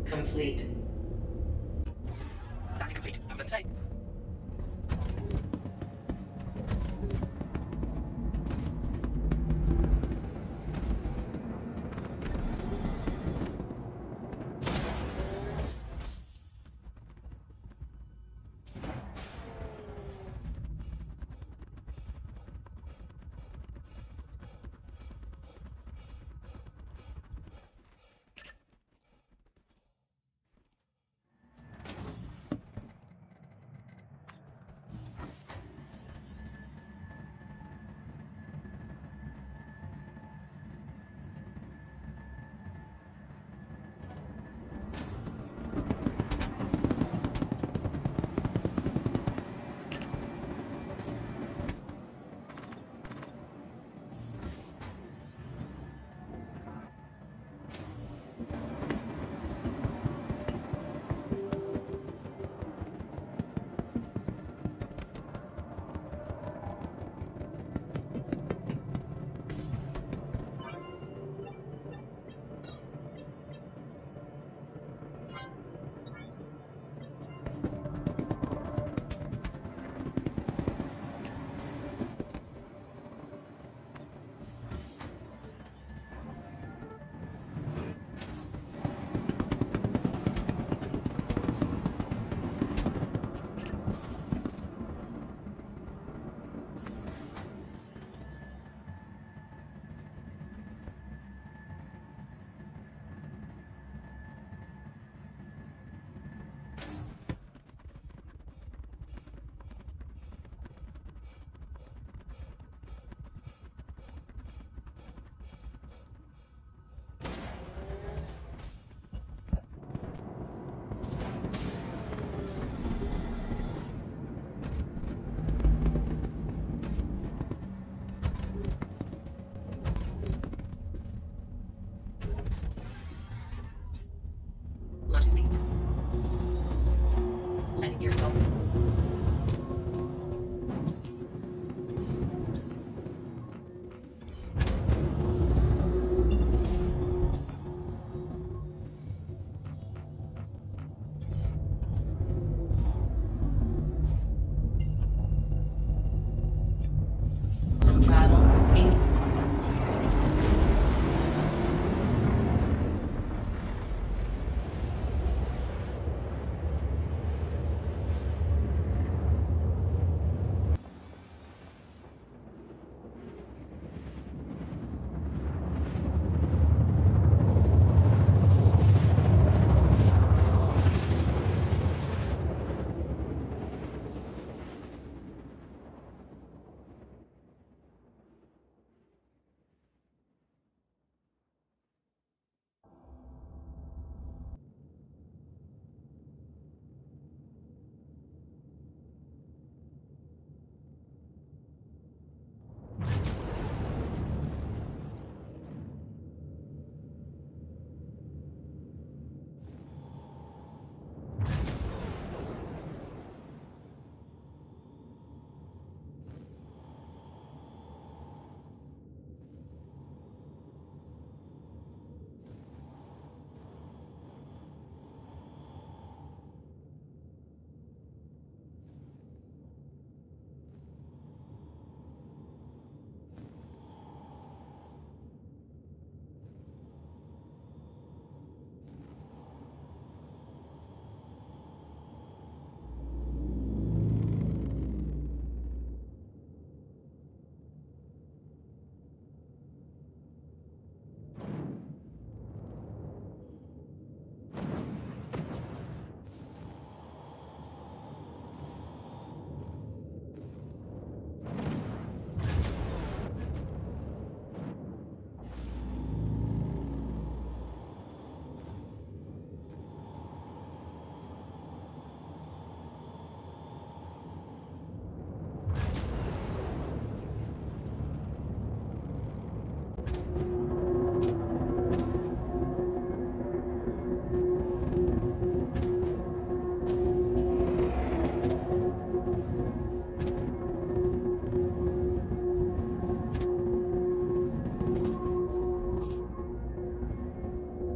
complete. Landing complete. Let's say.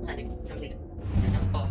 Landing complete. Systems off.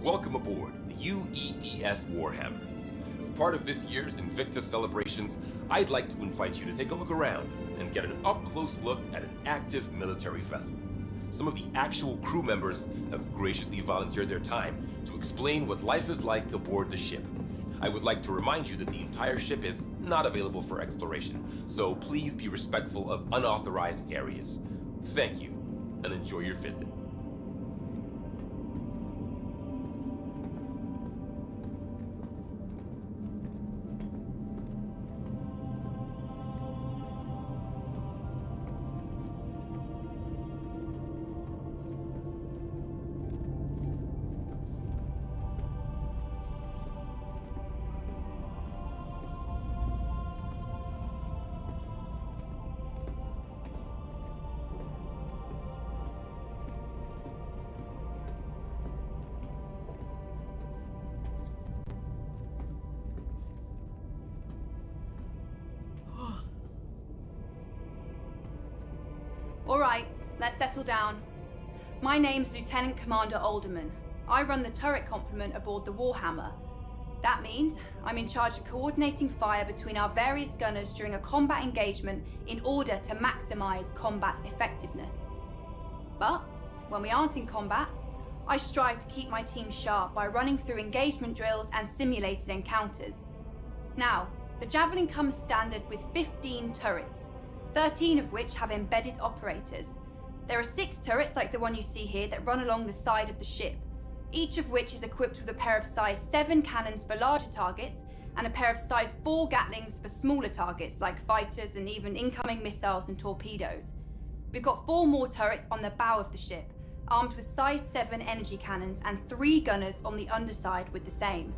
Welcome aboard the UEES Warhammer. As part of this year's Invictus celebrations, I'd like to invite you to take a look around and get an up-close look at an active military vessel. Some of the actual crew members have graciously volunteered their time to explain what life is like aboard the ship. I would like to remind you that the entire ship is not available for exploration, so please be respectful of unauthorized areas. Thank you, and enjoy your visit. All right, let's settle down. My name's Lieutenant Commander Alderman. I run the turret complement aboard the Warhammer. That means I'm in charge of coordinating fire between our various gunners during a combat engagement in order to maximize combat effectiveness. But when we aren't in combat, I strive to keep my team sharp by running through engagement drills and simulated encounters. Now, the Javelin comes standard with 15 turrets, 13 of which have embedded operators. There are 6 turrets like the one you see here that run along the side of the ship, each of which is equipped with a pair of size 7 cannons for larger targets and a pair of size 4 Gatlings for smaller targets like fighters and even incoming missiles and torpedoes. We've got 4 more turrets on the bow of the ship, armed with size 7 energy cannons and 3 gunners on the underside with the same.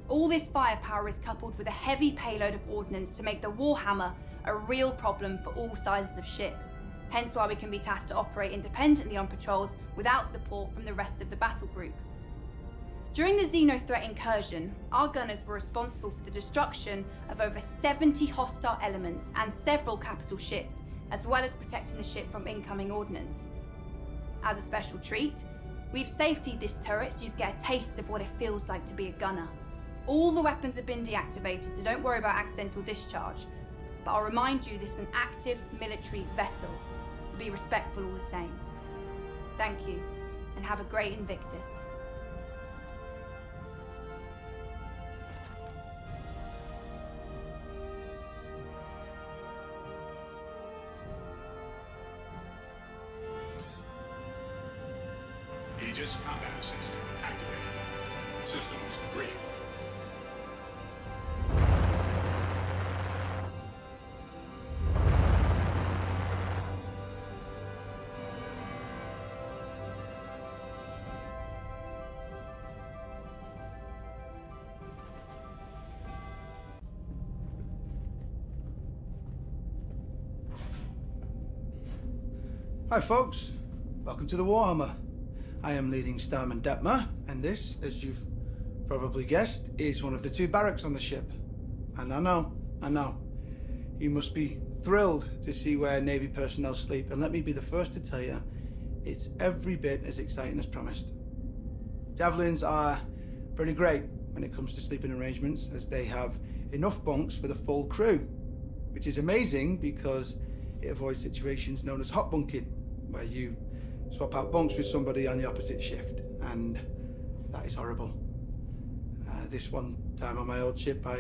All this firepower is coupled with a heavy payload of ordnance to make the Warhammer a real problem for all sizes of ship, hence why we can be tasked to operate independently on patrols without support from the rest of the battle group. During the Xeno threat incursion, our gunners were responsible for the destruction of over 70 hostile elements and several capital ships, as well as protecting the ship from incoming ordnance. As a special treat, we've safetied this turret so you get a taste of what it feels like to be a gunner. All the weapons have been deactivated, so don't worry about accidental discharge. But I'll remind you this is an active military vessel, so be respectful all the same. Thank you, and have a great Invictus. Aegis combat assist activated. Systems green. Hi folks, welcome to the Warhammer. I am leading Starman Detmer, and this, as you've probably guessed, is one of the 2 barracks on the ship. And I know, you must be thrilled to see where Navy personnel sleep, and let me be the first to tell you, it's every bit as exciting as promised. Javelins are pretty great when it comes to sleeping arrangements, as they have enough bunks for the full crew, which is amazing because it avoids situations known as hot bunking, where you swap out bunks with somebody on the opposite shift, and that is horrible. This one time on my old ship, I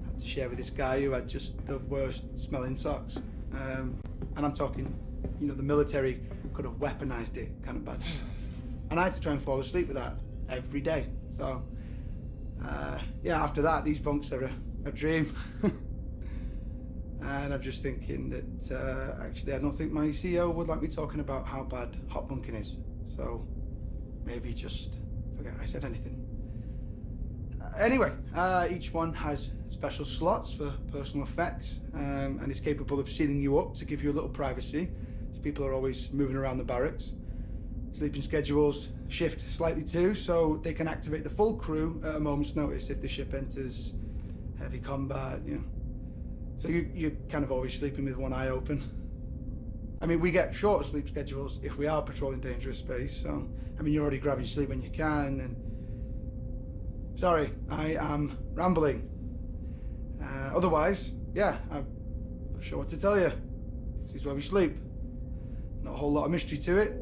had to share with this guy who had just the worst smelling socks. And I'm talking, you know, the military could have weaponized it kind of bad. And I had to try and fall asleep with that every day. So, yeah, after that, these bunks are a dream. And I'm just thinking that, actually, I don't think my CEO would like me talking about how bad hot bunking is. So, maybe just forget I said anything. Anyway, each one has special slots for personal effects, and is capable of sealing you up to give you a little privacy, as people are always moving around the barracks. Sleeping schedules shift slightly too, so they can activate the full crew at a moment's notice if the ship enters heavy combat, you know. So you're kind of always sleeping with one eye open. I mean, we get shorter sleep schedules if we are patrolling dangerous space, so, I mean, you're already grabbing sleep when you can, and Sorry, I am rambling. Otherwise, yeah, I'm not sure what to tell you. This is where we sleep. Not a whole lot of mystery to it.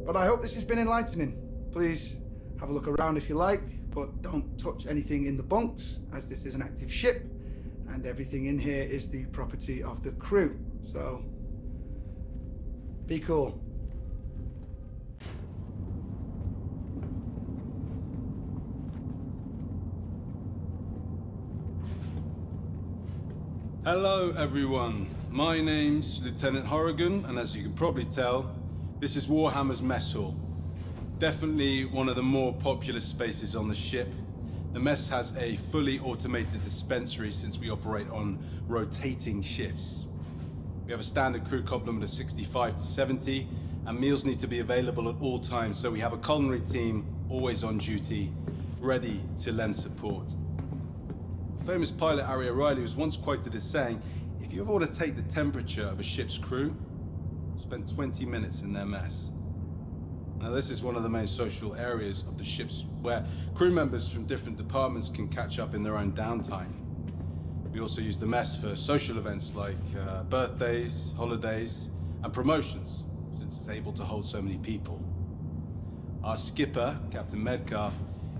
But I hope this has been enlightening. Please have a look around if you like, but don't touch anything in the bunks, as this is an active ship, and everything in here is the property of the crew. So, be cool. Hello everyone, my name's Lieutenant Horrigan, and as you can probably tell, this is Warhammer's mess hall. Definitely one of the more popular spaces on the ship. The mess has a fully automated dispensary since we operate on rotating shifts. We have a standard crew complement of 65 to 70, and meals need to be available at all times, so we have a culinary team always on duty, ready to lend support. Famous pilot Harry O'Reilly was once quoted as saying, if you ever want to take the temperature of a ship's crew, spend 20 minutes in their mess. Now this is one of the main social areas of the ships where crew members from different departments can catch up in their own downtime. We also use the mess for social events like birthdays, holidays, and promotions, since it's able to hold so many people. Our skipper, Captain Metcalf,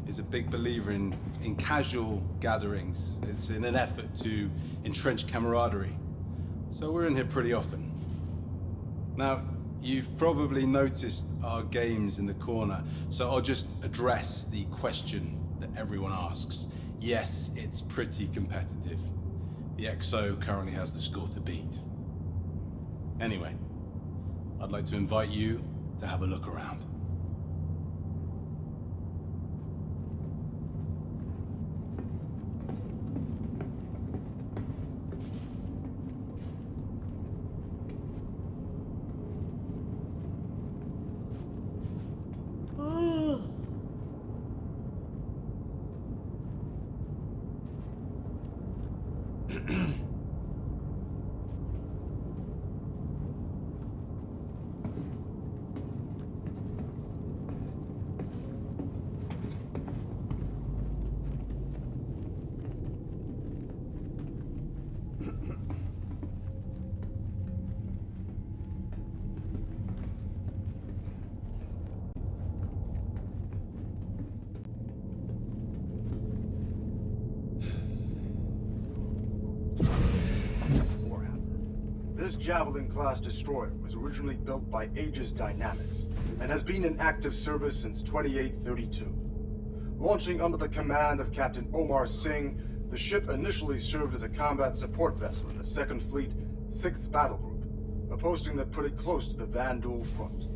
is a big believer in casual gatherings. It's in an effort to entrench camaraderie. So we're in here pretty often. Now, you've probably noticed our games in the corner, so I'll just address the question that everyone asks. Yes, it's pretty competitive. The XO currently has the score to beat. Anyway, I'd like to invite you to have a look around. This Javelin-class destroyer was originally built by Aegis Dynamics and has been in active service since 2832. Launching under the command of Captain Omar Singh, the ship initially served as a combat support vessel in the 2nd Fleet, 6th Battle Group, a posting that put it close to the Vandal front.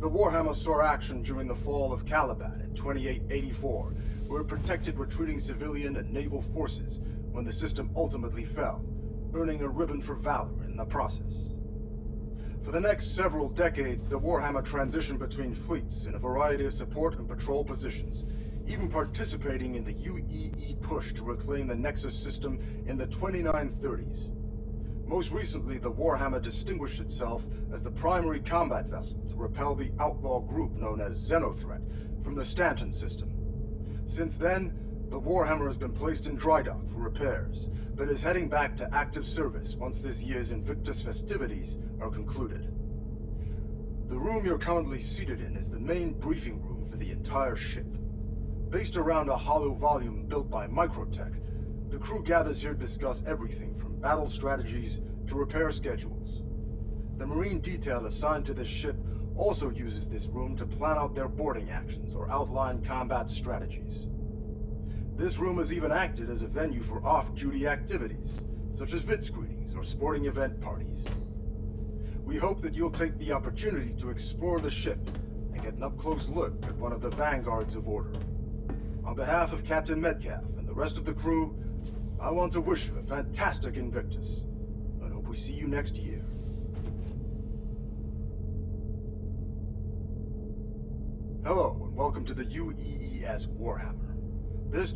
The Warhammer saw action during the fall of Caliban in 2884, where it protected retreating civilian and naval forces when the system ultimately fell, earning a ribbon for valor in the process. For the next several decades, the Warhammer transitioned between fleets in a variety of support and patrol positions, even participating in the UEE push to reclaim the Nexus system in the 2930s. Most recently, the Warhammer distinguished itself as the primary combat vessel to repel the outlaw group known as Xenothreat from the Stanton system. Since then, the Warhammer has been placed in dry dock for repairs, but is heading back to active service once this year's Invictus festivities are concluded. The room you're currently seated in is the main briefing room for the entire ship. Based around a hollow volume built by Microtech, the crew gathers here to discuss everything from battle strategies to repair schedules. The Marine detail assigned to this ship also uses this room to plan out their boarding actions or outline combat strategies. This room has even acted as a venue for off-duty activities, such as vid screenings or sporting event parties. We hope that you'll take the opportunity to explore the ship and get an up-close look at one of the vanguards of order. On behalf of Captain Metcalf and the rest of the crew, I want to wish you a fantastic Invictus, and hope we see you next year. Hello, and welcome to the UEES Warhammer. This